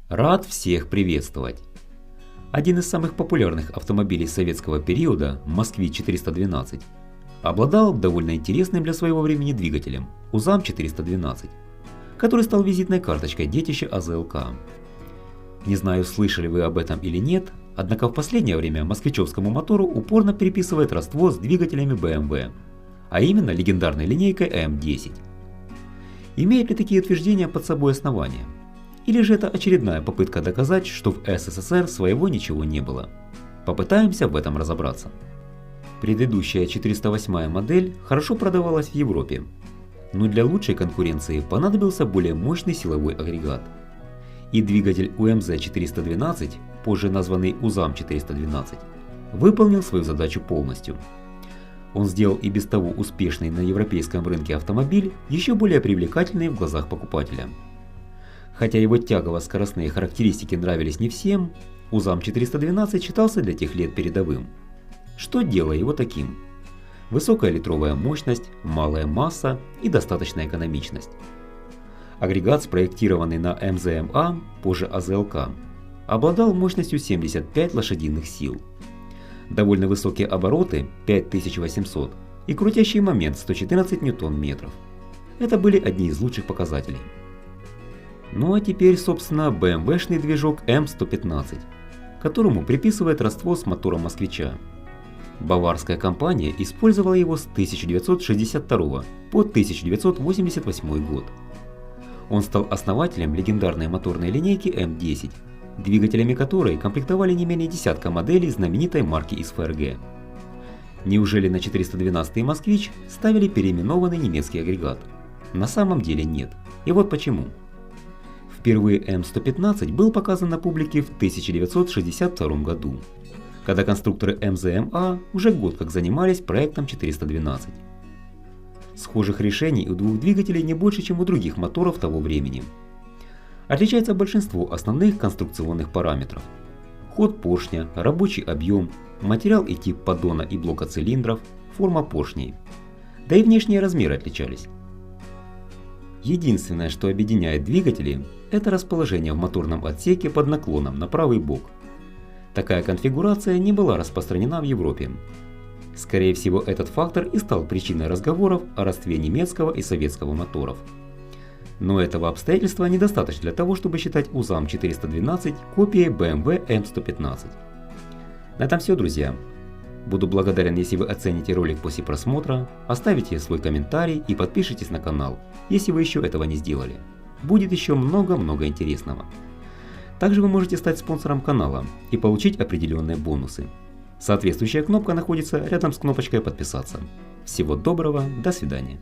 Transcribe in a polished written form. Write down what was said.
Рад всех приветствовать! Один из самых популярных автомобилей советского периода, Москвич-412, обладал довольно интересным для своего времени двигателем УЗАМ-412, который стал визитной карточкой детища АЗЛК. Не знаю, слышали вы об этом или нет, однако в последнее время москвичевскому мотору упорно переписывает родство с двигателями BMW, а именно легендарной линейкой М10. Имеют ли такие утверждения под собой основания? Или же это очередная попытка доказать, что в СССР своего ничего не было? Попытаемся в этом разобраться. Предыдущая 408 модель хорошо продавалась в Европе, но для лучшей конкуренции понадобился более мощный силовой агрегат. И двигатель УМЗ-412, позже названный УЗАМ-412, выполнил свою задачу полностью. Он сделал и без того успешный на европейском рынке автомобиль еще более привлекательный в глазах покупателя. Хотя его тягово-скоростные характеристики нравились не всем, УЗАМ-412 считался для тех лет передовым. Что делало его таким? Высокая литровая мощность, малая масса и достаточная экономичность. Агрегат, спроектированный на МЗМА, позже АЗЛК, обладал мощностью 75 лошадиных сил. Довольно высокие обороты 5800 и крутящий момент 114 Нм. Это были одни из лучших показателей. Ну а теперь, собственно, BMW-шный движок М115, которому приписывает родство с мотором москвича. Баварская компания использовала его с 1962 по 1988 год. Он стал основателем легендарной моторной линейки М10, двигателями которой комплектовали не менее десятка моделей знаменитой марки из ФРГ. Неужели на 412-й «Москвич» ставили переименованный немецкий агрегат? На самом деле нет. И вот почему. Впервые М115 был показан на публике в 1962 году, когда конструкторы МЗМА уже год как занимались проектом 412. Схожих решений у двух двигателей не больше, чем у других моторов того времени. Отличается большинство основных конструкционных параметров: ход поршня, рабочий объем, материал и тип поддона и блока цилиндров, форма поршней. Да и внешние размеры отличались. Единственное, что объединяет двигатели, это расположение в моторном отсеке под наклоном на правый бок. Такая конфигурация не была распространена в Европе. Скорее всего, этот фактор и стал причиной разговоров о родстве немецкого и советского моторов. Но этого обстоятельства недостаточно для того, чтобы считать УЗАМ-412 копией BMW М115. На этом все, друзья. Буду благодарен, если вы оцените ролик после просмотра, оставите свой комментарий и подпишитесь на канал, если вы еще этого не сделали. Будет еще много-много интересного. Также вы можете стать спонсором канала и получить определенные бонусы. Соответствующая кнопка находится рядом с кнопочкой «Подписаться». Всего доброго, до свидания.